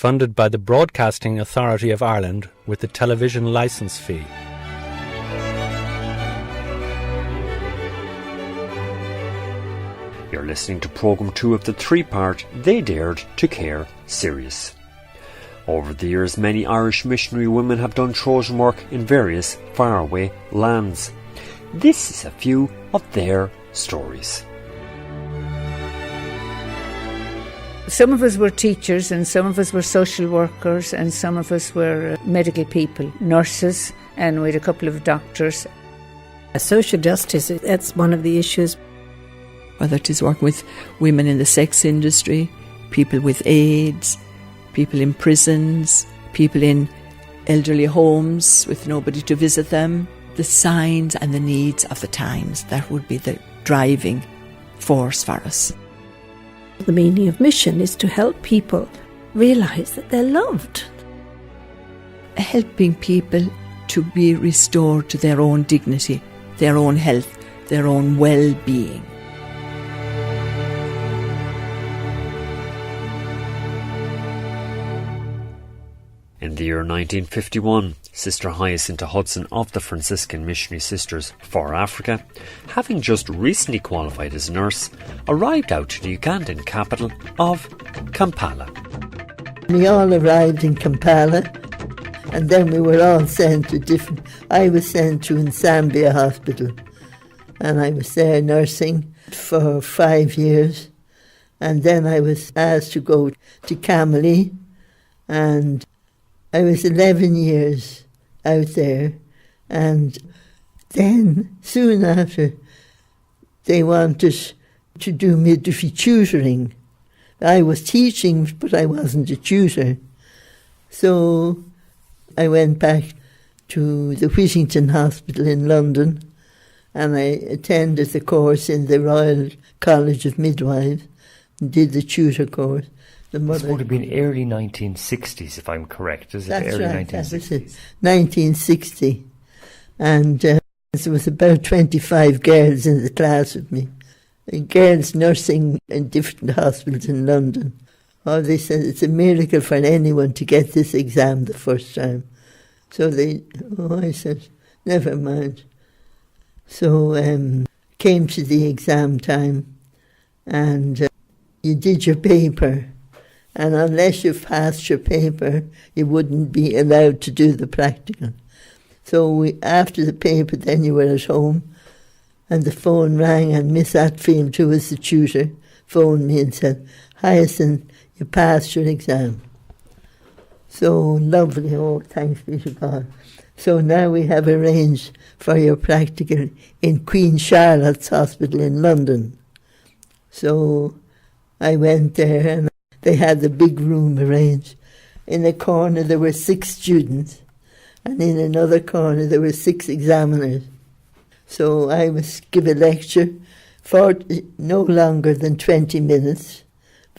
funded by the Broadcasting Authority of Ireland with the television licence fee. You're listening to Programme 2 of the three-part They Dared to Care series. Over the years, many Irish missionary women have done Trojan work in various faraway lands. This is a few of their stories. Some of us were teachers and some of us were social workers and some of us were medical people, nurses, and we had a couple of doctors. Social justice, that's one of the issues. Whether it is working with women in the sex industry, people with AIDS, people in prisons, people in elderly homes with nobody to visit them. The signs and the needs of the times, that would be the driving force for us. The meaning of mission is to help people realise that they're loved. Helping people to be restored to their own dignity, their own health, their own well-being. In the year 1951, Sister Hyacinth Hudson of the Franciscan Missionary Sisters for Africa, having just recently qualified as a nurse, arrived out to the Ugandan capital of Kampala. We all arrived in Kampala, and then we were all sent to different... I was sent to Nsambia Hospital, and I was there nursing for 5 years, and then I was asked to go to Kamali, and I was 11 years out there, and then soon after they wanted to do midwifery tutoring. I was teaching, but I wasn't a tutor. So I went back to the Whittington Hospital in London, and I attended the course in the Royal College of Midwives and did the tutor course. This would have been early 1960s, if I'm correct, is it? That's early right, 1960s. that was it, 1960. And there was about 25 girls in the class with me. And girls nursing in different hospitals in London. Oh, they said it's a miracle for anyone to get this exam the first time. So I said, never mind. So came to the exam time, and you did your paper. And unless you passed your paper, you wouldn't be allowed to do the practical. So after the paper, then you were at home, and the phone rang, and Miss Atfield, who was the tutor, phoned me and said, Hyacinth, you passed your exam. So lovely, oh, thanks be to God. So now we have arranged for your practical in Queen Charlotte's Hospital in London. So I went there, and they had the big room arranged. In a corner there were 6 students, and in another corner there were 6 examiners. So I was give a lecture for no longer than 20 minutes,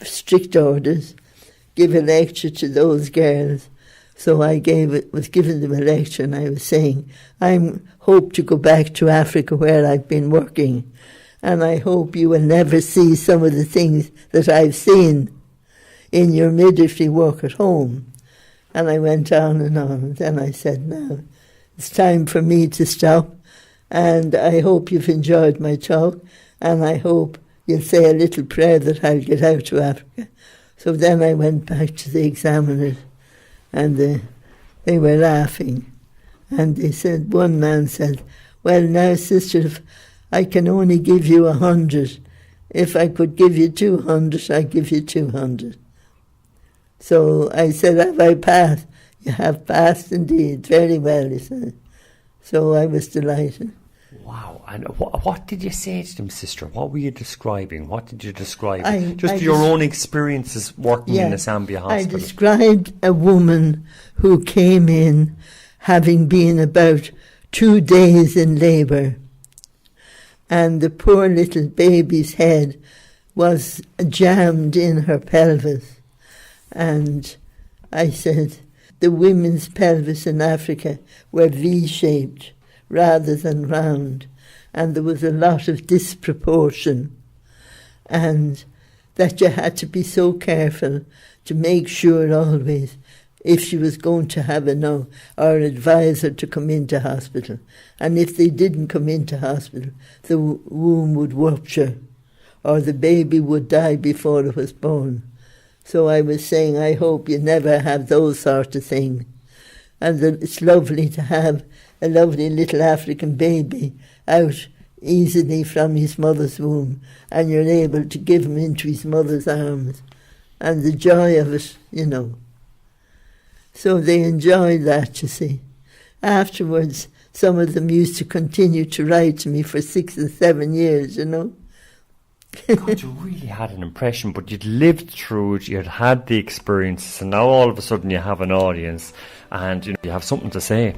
strict orders, give a lecture to those girls. So I was giving them a lecture, and I was saying, I hope to go back to Africa where I've been working, and I hope you will never see some of the things that I've seen in your midwifery work at home. And I went on, and then I said, now, it's time for me to stop, and I hope you've enjoyed my talk, and I hope you'll say a little prayer that I'll get out to Africa. So then I went back to the examiners, and they were laughing. And they said, one man said, well, now, sister, I can only give you 100. If I could give you 200, I'd give you 200. So I said, have I passed? You have passed indeed, very well, he said. So I was delighted. Wow. And what did you say to them, sister? What were you describing? What did you describe? Just I your own experiences working in the Nsambia Hospital. I described a woman who came in having been about 2 days in labour, and the poor little baby's head was jammed in her pelvis. And I said, the women's pelvis in Africa were V-shaped rather than round, and there was a lot of disproportion, and that you had to be so careful to make sure always if she was going to have or advise her to come into hospital. And if they didn't come into hospital, the womb would rupture or the baby would die before it was born. So I was saying, I hope you never have those sort of things. And that it's lovely to have a lovely little African baby out easily from his mother's womb, and you're able to give him into his mother's arms. And the joy of it, So they enjoyed that, you see. Afterwards, some of them used to continue to write to me for 6 and 7 years, God, you really had an impression, but you'd lived through it, you'd had the experiences, and now all of a sudden you have an audience and you have something to say.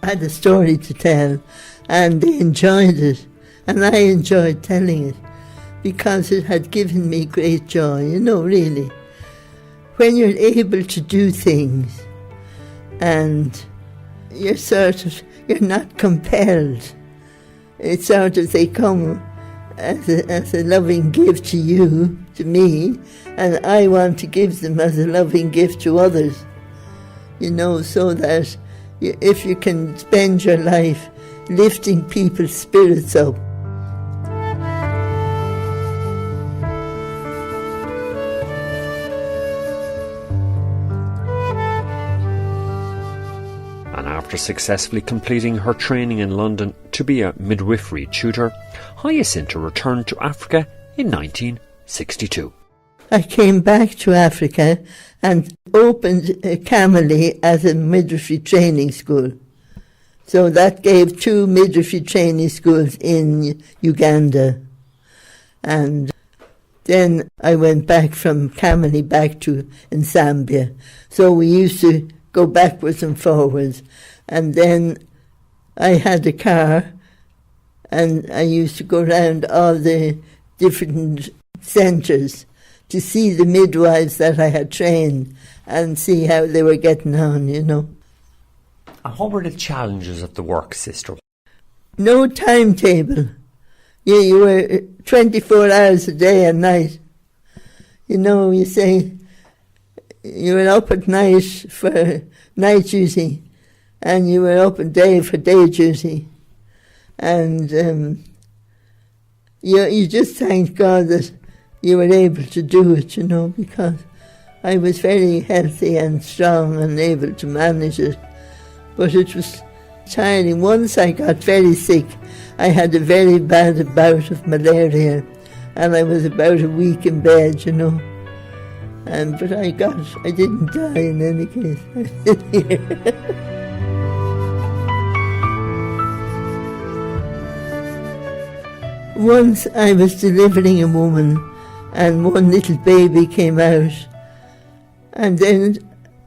I had a story to tell, and they enjoyed it, and I enjoyed telling it, because it had given me great joy, really. When you're able to do things, and you're not compelled, it's sort of, they come as a loving gift to you, to me, and I want to give them as a loving gift to others, so that if you can spend your life lifting people's spirits up. After successfully completing her training in London to be a midwifery tutor, Hyacinta returned to Africa in 1962. I came back to Africa and opened Camely as a midwifery training school. So that gave 2 midwifery training schools in Uganda. And then I went back from Camely back to in Zambia. So we used to go backwards and forwards. And then I had a car, and I used to go around all the different centres to see the midwives that I had trained and see how they were getting on, And what were the challenges of the work, Sister? No timetable. You were 24 hours a day and night. You say you were up at night for night duty, and you were up at day for day duty. And you just thank God that you were able to do it, because I was very healthy and strong and able to manage it. But it was tiring. Once I got very sick. I had a very bad bout of malaria, and I was about a week in bed, But I didn't die in any case. Once I was delivering a woman, and one little baby came out, and then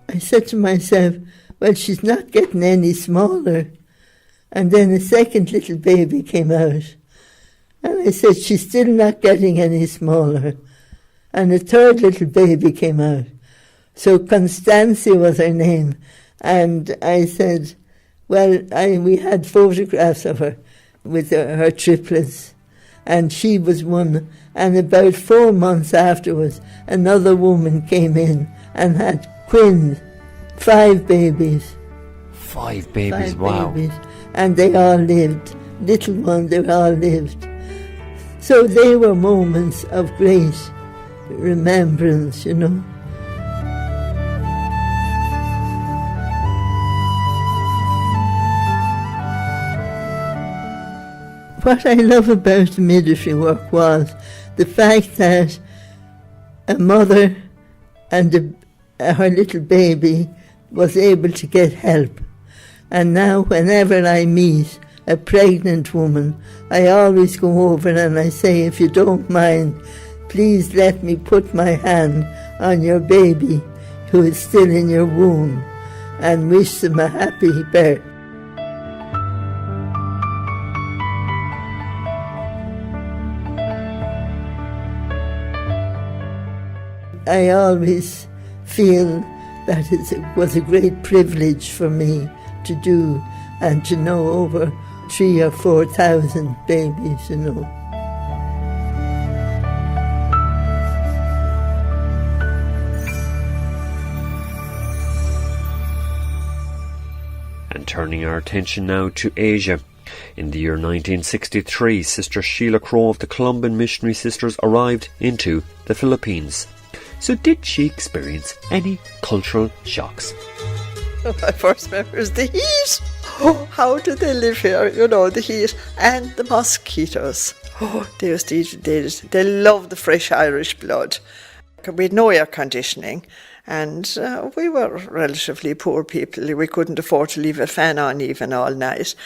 I said to myself, well, she's not getting any smaller. And then a second little baby came out, and I said, she's still not getting any smaller. And a third little baby came out. So Constantia was her name. And I said, well, we had photographs of her with her triplets, and she was one. And about 4 months afterwards, another woman came in and had twins, 5 babies. 5 babies, 5 wow. babies. And they all lived. Little ones, they all lived. So they were moments of great remembrance, What I love about the midwifery work was the fact that a mother and her little baby was able to get help. And now whenever I meet a pregnant woman, I always go over and I say, if you don't mind, please let me put my hand on your baby who is still in your womb, and wish them a happy birth. I always feel that it was a great privilege for me to do and to know over 3,000 or 4,000 babies, And turning our attention now to Asia. In the year 1963, Sister Sheila Crow of the Columban Missionary Sisters arrived into the Philippines. So did she experience any cultural shocks? My first memory is the heat. Oh, how do they live here? You know, the heat and the mosquitoes. Oh, they used to eat, they love the fresh Irish blood. We had no air conditioning, and we were relatively poor people. We couldn't afford to leave a fan on even all night,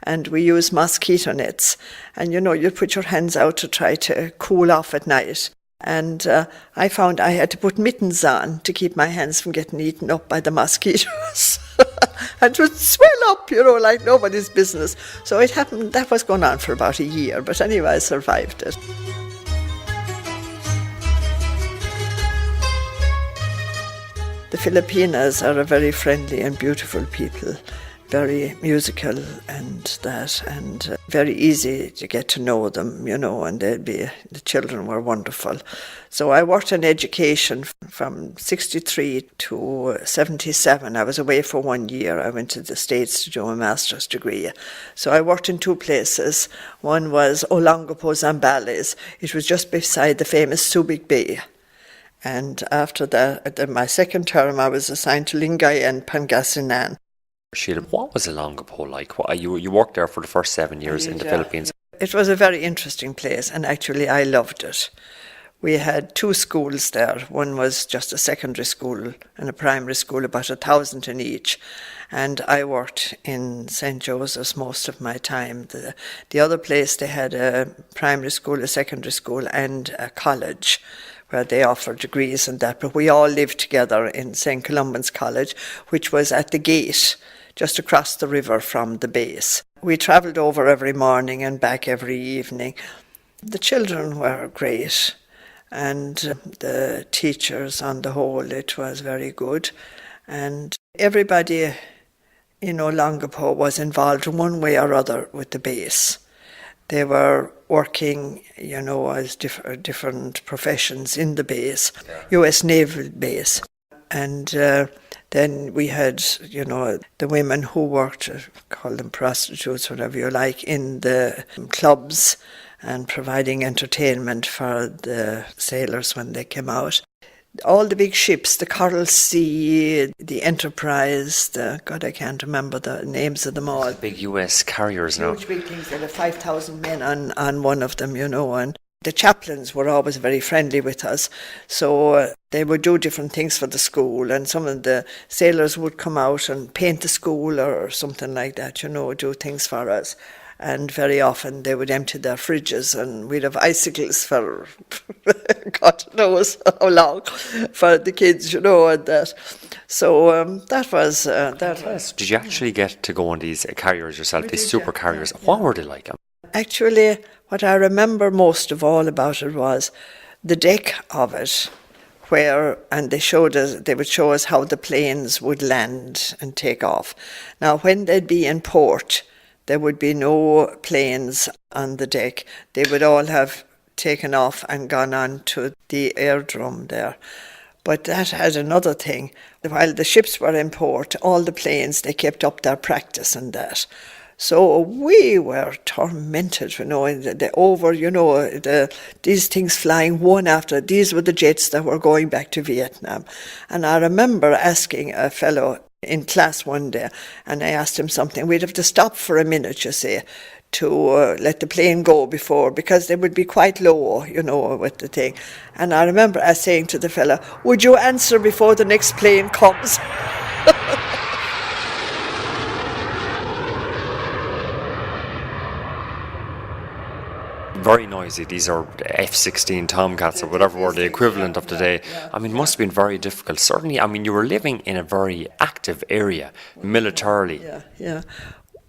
and we used mosquito nets. And you know, you put your hands out to try to cool off at night. And I found I had to put mittens on to keep my hands from getting eaten up by the mosquitoes. And it would swell up, you know, like nobody's business. So it happened, that was going on for about a year. But anyway, I survived it. The Filipinas are a very friendly and beautiful people, very musical and very easy to get to know them, you know, and the children were wonderful. So I worked in education from 63 to 77. I was away for 1 year. I went to the States to do a master's degree. So I worked in two places. One was Olongapo, Zambales. It was just beside the famous Subic Bay. And after that, my second term, I was assigned to Lingay and Pangasinan. Sheila, what was Olongapo like? You worked there for the first 7 years in the Philippines. It was a very interesting place, and actually I loved it. We had two schools there. One was just a secondary school and a primary school, about 1,000 in each. And I worked in St. Joseph's most of my time. The other place, they had a primary school, a secondary school, and a college where they offered degrees and that. But we all lived together in St. Columban's College, which was at the gate, just across the river from the base. We travelled over every morning and back every evening. The children were great, and the teachers on the whole, it was very good. And everybody in Olongapo was involved in one way or other with the base. They were working, you know, as different professions in the base, US Naval Base. And then we had, you know, the women who worked, call them prostitutes, whatever you like, in the clubs and providing entertainment for the sailors when they came out. All the big ships, the Coral Sea, the Enterprise, God, I can't remember the names of them all. Big US carriers now. Huge big things. There were 5,000 men on one of them, you know, and the chaplains were always very friendly with us. So they would do different things for the school, and some of the sailors would come out and paint the school or something like that, you know, do things for us. And very often they would empty their fridges, and we'd have icicles for God knows how long for the kids, you know, and that. So that was that. Did you actually get to go on these carriers yourself, these super carriers? What were they like? Actually, what I remember most of all about it was the deck of it, and they would show us how the planes would land and take off. Now, when they'd be in port, there would be no planes on the deck. They would all have taken off and gone on to the airdrome there. But that had another thing. While the ships were in port, all the planes, they kept up their practice and that. So we were tormented, you know, these things flying one after. These were the jets that were going back to Vietnam. And I remember asking a fellow in class one day, and I asked him something. We'd have to stop for a minute, you see, to let the plane go because they would be quite low, you know, with the thing. And I remember saying to the fellow, "Would you answer before the next plane comes?" Very noisy. These are F-16 Tomcats or whatever were the equivalent of today. I mean, it must have been very difficult. Certainly, I mean, you were living in a very active area militarily. Yeah.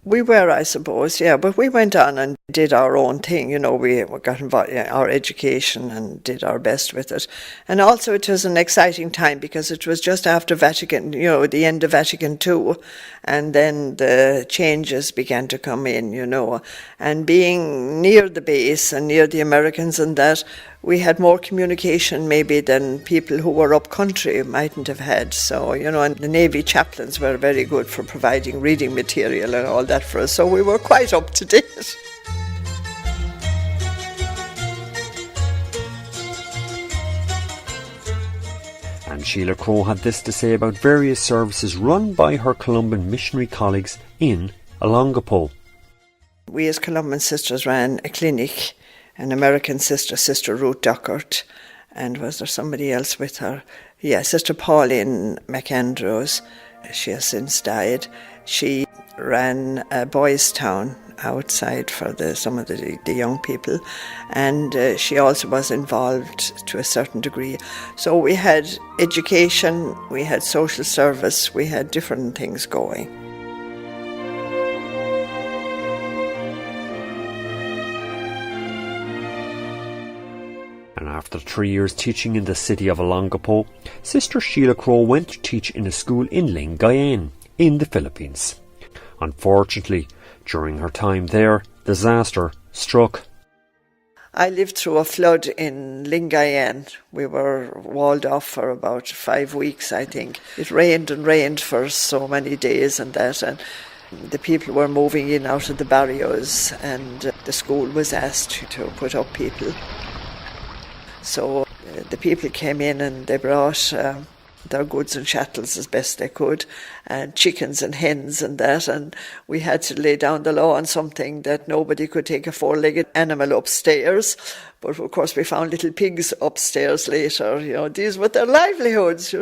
We were, I suppose, yeah, but we went on and did our own thing, you know, we got involved in our education and did our best with it. And also it was an exciting time because it was just after Vatican, you know, the end of Vatican II, and then the changes began to come in, you know, and being near the base and near the Americans and that, we had more communication maybe than people who were up country mightn't have had. So, and the Navy chaplains were very good for providing reading material and all that for us. So we were quite up to date. And Sheila Crowe had this to say about various services run by her Columban missionary colleagues in Olongapo. We as Columban sisters ran a clinic, an American sister, Sister Ruth Dockert, and was there somebody else with her? Yeah, Sister Pauline McAndrews. She has since died. She ran a boys' town outside for some of the young people, and she also was involved to a certain degree. So we had education, we had social service, we had different things going. And after 3 years teaching in the city of Olongapo, Sister Sheila Crowe went to teach in a school in Lingayen, in the Philippines. Unfortunately, during her time there, disaster struck. I lived through a flood in Lingayen. We were walled off for about 5 weeks, I think. It rained and rained for so many days and the people were moving in out of the barrios, and the school was asked to put up people. So the people came in and they brought their goods and chattels as best they could, and chickens and hens and that, and we had to lay down the law on something that nobody could take a 4-legged animal upstairs. But of course we found little pigs upstairs later, these were their livelihoods,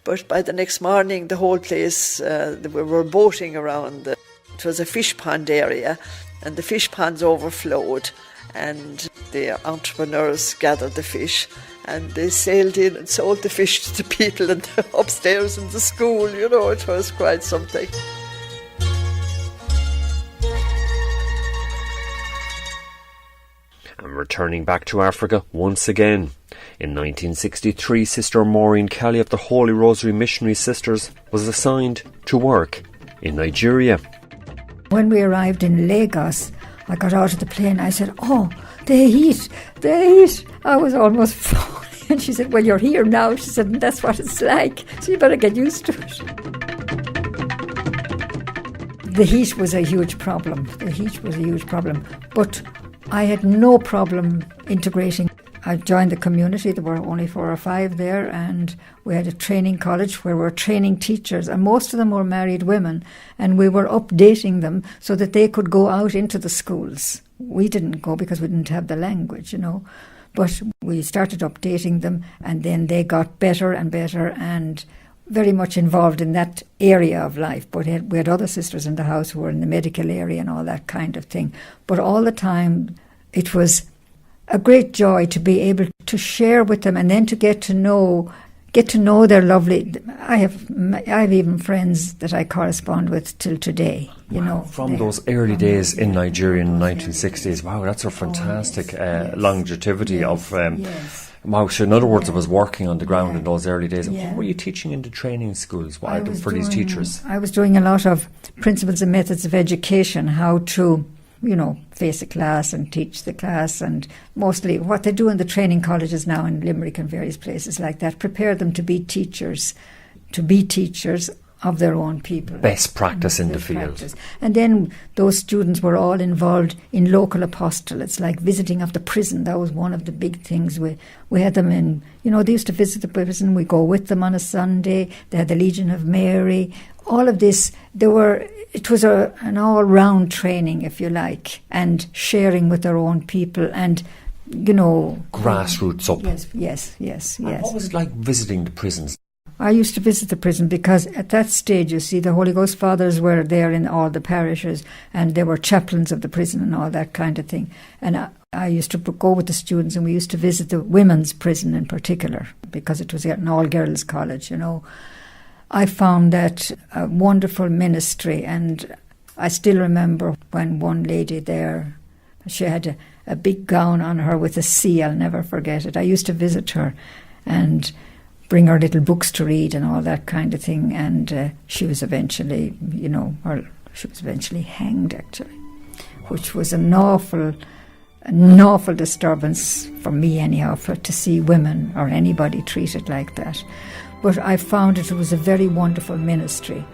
But by the next morning the whole place, we were boating around. It was a fish pond area, and the fish ponds overflowed, and the entrepreneurs gathered the fish and they sailed in and sold the fish to the people upstairs in the school. It was quite something. And returning back to Africa once again. In 1963, Sister Maureen Kelly of the Holy Rosary Missionary Sisters was assigned to work in Nigeria. When we arrived in Lagos, I got out of the plane. I said, "Oh, the heat. I was almost falling. And she said, "Well, you're here now." She said, "And that's what it's like. So you better get used to it." The heat was a huge problem. But I had no problem integrating. I joined the community. There were only 4 or 5 there, and we had a training college where we were training teachers, and most of them were married women, and we were updating them so that they could go out into the schools. We didn't go because we didn't have the language, but we started updating them, and then they got better and better and very much involved in that area of life. But we had other sisters in the house who were in the medical area and all that kind of thing. But all the time it was a great joy to be able to share with them, and then to get to know their lovely. I have even friends that I correspond with till today. From those early days in Nigeria in the 1960s. Wow, that's a fantastic longevity of. Yes. Wow, so in other words, I was working on the ground in those early days. Yeah. What were you teaching in the training schools for these teachers? I was doing a lot of principles and methods of education, how to face a class and teach the class, and mostly what they do in the training colleges now in Limerick and various places like that, prepare them to be teachers of their own people. Best practice in the field. And then those students were all involved in local apostolates, like visiting of the prison. That was one of the big things. We had them in, they used to visit the prison. We go with them on a Sunday. They had the Legion of Mary. All of this, it was an all-round training, if you like, and sharing with their own people and, grassroots up. Yes. And what was it like visiting the prisons? I used to visit the prison because at that stage, you see, the Holy Ghost Fathers were there in all the parishes, and they were chaplains of the prison and all that kind of thing. And I used to go with the students, and we used to visit the women's prison in particular, because it was an all-girls college, I found that a wonderful ministry, and I still remember when one lady there, she had a big gown on her with a C. I'll never forget it. I used to visit her and bring her little books to read and all that kind of thing, and she was eventually, she was eventually hanged, actually, which was an awful an awful disturbance, for me anyhow, to see women or anybody treated like that. But I found it was a very wonderful ministry.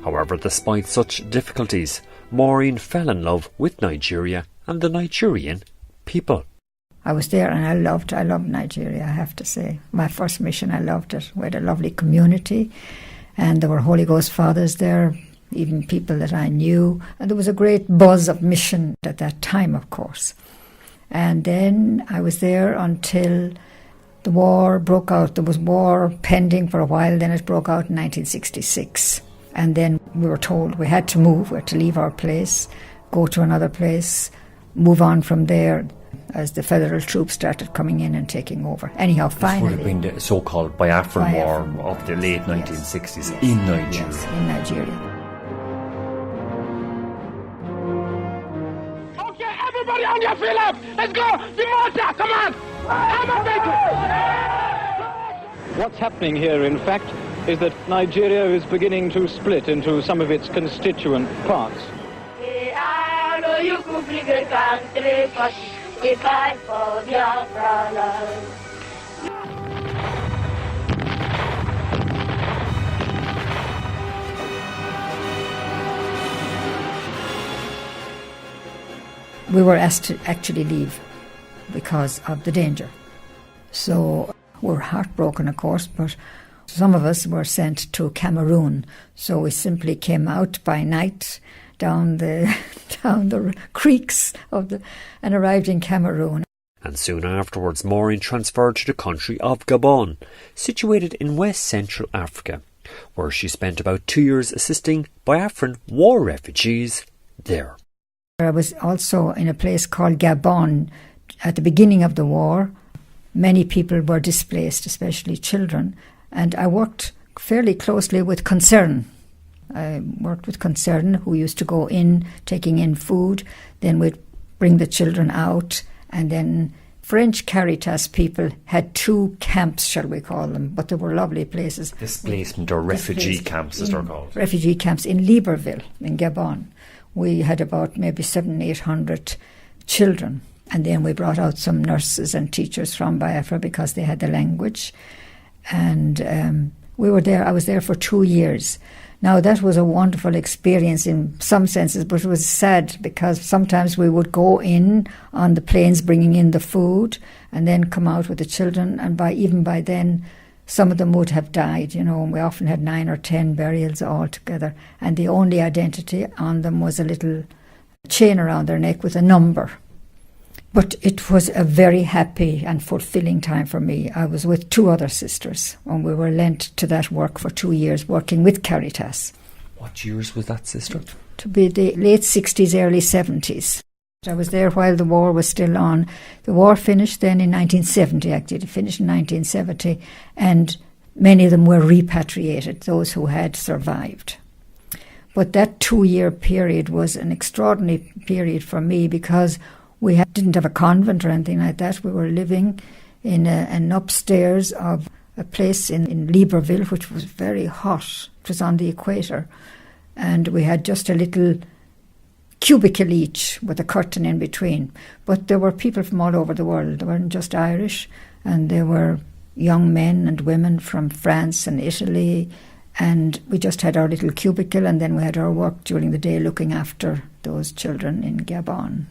However, despite such difficulties, Maureen fell in love with Nigeria and the Nigerian people. I was there and I loved Nigeria, I have to say. My first mission, I loved it. We had a lovely community and there were Holy Ghost fathers there, even people that I knew. And there was a great buzz of mission at that time, of course. And then I was there until the war broke out. There was war pending for a while, then it broke out in 1966. And then we were told we had to move, we had to leave our place, go to another place, move on from there as the federal troops started coming in and taking over. Anyhow, finally... This would have been the so-called Biafran War of the late 1960s in Nigeria. Yes, in Nigeria. Okay, everybody on your feet up! Let's go! Simota, come on! I'm a What's happening here, in fact, is that Nigeria is beginning to split into some of its constituent parts. We were asked to actually leave because of the danger. So we're heartbroken, of course, but some of us were sent to Cameroon. So we simply came out by night down the creeks and arrived in Cameroon. And soon afterwards, Maureen transferred to the country of Gabon, situated in West Central Africa, where she spent about 2 years assisting Biafran war refugees there. I was also in a place called Gabon at the beginning of the war. Many people were displaced, especially children, and I worked fairly closely with Concern. I worked with Concern, who used to go in, taking in food, then we'd bring the children out, and then French Caritas people had 2 camps, shall we call them, but they were lovely places. Displacement or refugee camps, as they're called. Refugee camps in Libreville, in Gabon. We had about maybe 700-800 children. And then we brought out some nurses and teachers from Biafra because they had the language. And we were there. I was there for 2 years. Now, that was a wonderful experience in some senses, but it was sad because sometimes we would go in on the planes bringing in the food and then come out with the children. And even by then, some of them would have died, and we often had 9 or 10 burials all together. And the only identity on them was a little chain around their neck with a number. But it was a very happy and fulfilling time for me. I was with 2 other sisters, and we were lent to that work for 2 years, working with Caritas. What years was that, sister? To be the late 60s, early 70s. I was there while the war was still on. The war finished then in 1970, actually. It finished in 1970, and many of them were repatriated, those who had survived. But that 2-year period was an extraordinary period for me because we didn't have a convent or anything like that. We were living in an upstairs of a place in Libreville, which was very hot. It was on the equator. And we had just a little cubicle each with a curtain in between. But there were people from all over the world. They weren't just Irish. And there were young men and women from France and Italy. And we just had our little cubicle, and then we had our work during the day looking after those children in Gabon.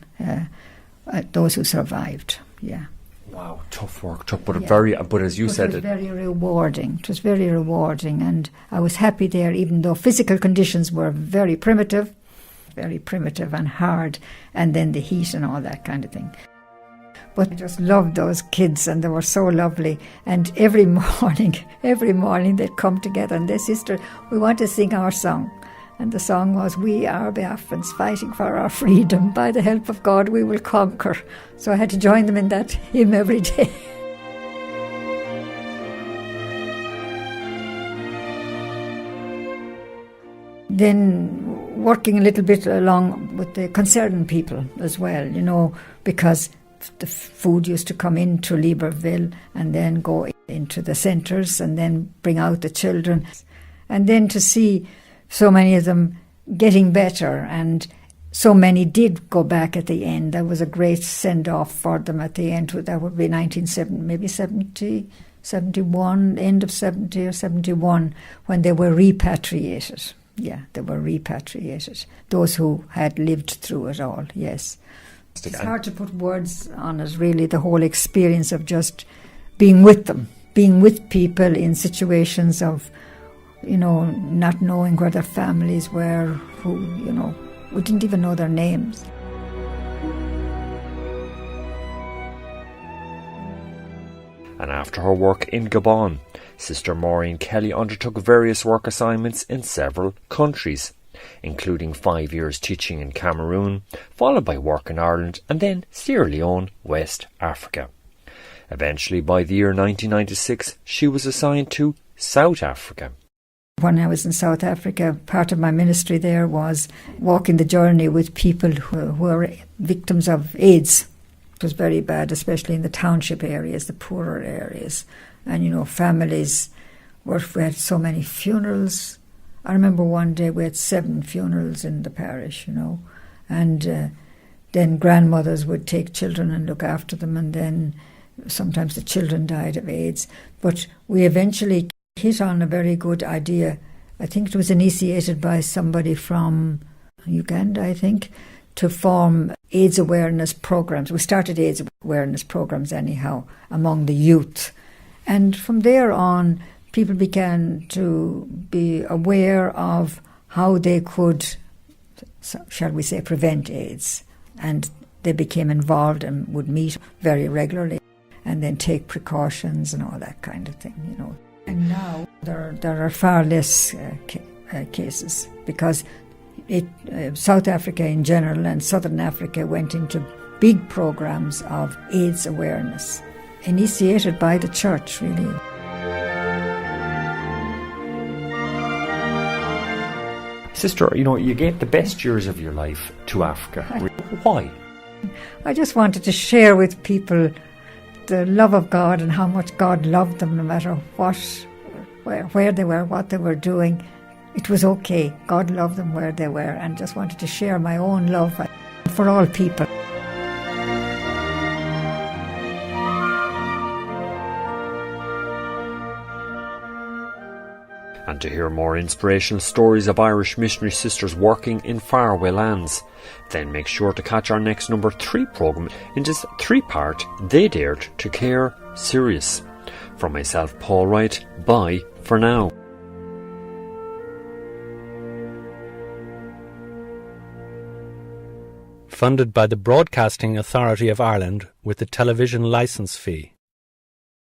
Those who survived, yeah. Wow, tough work, but as you said, it was very rewarding. It was very rewarding, and I was happy there, even though physical conditions were very primitive and hard, and then the heat and all that kind of thing. But I just loved those kids, and they were so lovely. And every morning they'd come together and they sister, we want to sing our song. And the song was, "We are Biafrans fighting for our freedom. By the help of God we will conquer." So I had to join them in that hymn every day. Then working a little bit along with the concerned people as well, because the food used to come into Libreville and then go into the centres and then bring out the children. And then to see so many of them getting better, and so many did go back at the end. That was a great send-off for them at the end. That would be 1970, maybe 70, 71, end of 70 or 71, when they were repatriated. Yeah, they were repatriated. Those who had lived through it all, yes. It's hard to put words on it, really, the whole experience of just being with them, being with people in situations of, not knowing where their families were, who, we didn't even know their names. And after her work in Gabon, Sister Maureen Kelly undertook various work assignments in several countries, including 5 years teaching in Cameroon, followed by work in Ireland and then Sierra Leone, West Africa. Eventually, by the year 1996, she was assigned to South Africa. When I was in South Africa, part of my ministry there was walking the journey with people who are victims of AIDS. It was very bad, especially in the township areas, the poorer areas. And, families, we had so many funerals. I remember one day we had 7 funerals in the parish, and then grandmothers would take children and look after them, and then sometimes the children died of AIDS. But we eventually hit on a very good idea. I think it was initiated by somebody from Uganda, I think, to form AIDS awareness programs. We started AIDS awareness programs anyhow among the youth. And from there on, people began to be aware of how they could, shall we say, prevent AIDS. And they became involved and would meet very regularly and then take precautions and all that kind of thing, And now there are far less cases, because South Africa in general and Southern Africa went into big programs of AIDS awareness, initiated by the church, really. Sister, you gave the best years of your life to Africa. Why? I just wanted to share with people the love of God and how much God loved them, no matter where they were, what they were doing. It was okay. God loved them where they were, and just wanted to share my own love for all people. And to hear more inspirational stories of Irish missionary sisters working in faraway lands, then make sure to catch our next number 3 programme in this 3-part They Dared to Care series. From myself, Paul Wright, bye for now. Funded by the Broadcasting Authority of Ireland with the television licence fee.